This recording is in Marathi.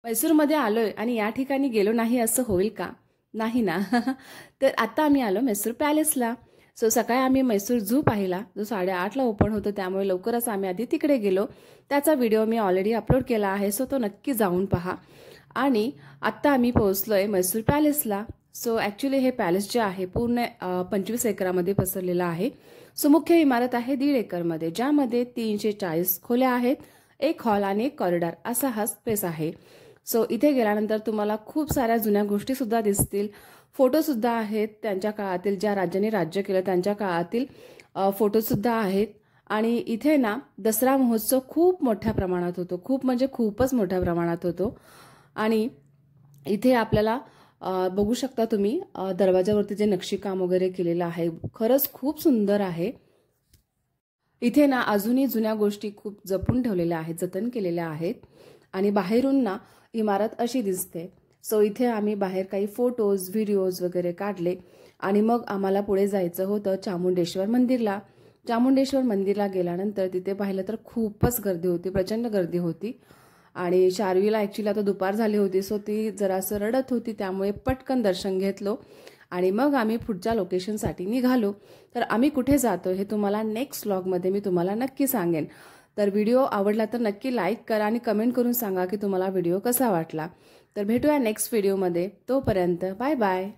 मैसूरमध्ये आलोय आणि या ठिकाणी गेलो नाही असं होईल का? नाही ना. तर आता आम्ही आलो मैसूर पॅलेसला. सो सकाळी आम्ही मैसूर झू पाहिला, जो 8:30ला ओपन होतो, त्यामुळे लवकरच आम्ही आधी तिकडे गेलो. त्याचा व्हिडिओ मी ऑलरेडी अपलोड केला आहे, सो तो नक्की जाऊन पहा. आणि आत्ता आम्ही पोहोचलोय मैसूर पॅलेसला. सो ॲक्च्युली हे पॅलेस जे आहे पूर्ण 25 एकरामध्ये पसरलेलं आहे. सो मुख्य इमारत आहे 1.5 एकरमध्ये, ज्यामध्ये 340 खोल्या आहेत, एक हॉल आणि एक कॉरिडॉर असा हा स्पेस आहे. सो इथे गेल्यानंतर तुम्हाला खूप साऱ्या जुन्या गोष्टीसुद्धा दिसतील, फोटोसुद्धा आहेत, त्यांच्या काळातील ज्या राज्यांनी राज्य केलं त्यांच्या काळातील फोटोसुद्धा आहेत. आणि इथे ना दसरा महोत्सव खूप मोठ्या प्रमाणात होतो, खूप म्हणजे खूपच मोठ्या प्रमाणात होतो. आणि इथे आपल्याला बघू शकता तुम्ही दरवाजावरती जे नक्षीकाम वगैरे केलेलं आहे, खरंच खूप सुंदर आहे. इथे ना अजूनही जुन्या गोष्टी खूप जपून ठेवलेल्या आहेत, जतन केलेल्या आहेत. आणि बाहेरून ना इमारत अशी दिसते. सो इथे आम्ही बाहेर काही फोटोज व्हिडिओज वगैरे काढले आणि मग आम्हाला पुढे जायचं होतं चामुंडेश्वर मंदिरला. चामुंडेश्वर मंदिरला गेल्यानंतर तिथे पाहिलं तर खूपच गर्दी होती, प्रचंड गर्दी होती. आणि शार्वीला ॲक्च्युली आता दुपार झाली होती, सो ती जरासं रडत होती, त्यामुळे पटकन दर्शन घेतलो आणि मग आम्ही पुढच्या लोकेशनसाठी निघालो. तर आम्ही कुठे जातो हे तुम्हाला नेक्स्ट व्लॉगमध्ये मी तुम्हाला नक्की सांगेन. तर व्हिडिओ आवडला तर नक्की लाईक करा आणि कमेंट करून सांगा की तुम्हाला व्हिडिओ कसा वाटला. तर भेटूया नेक्स्ट व्हिडिओमध्ये. तोपर्यंत बाय बाय.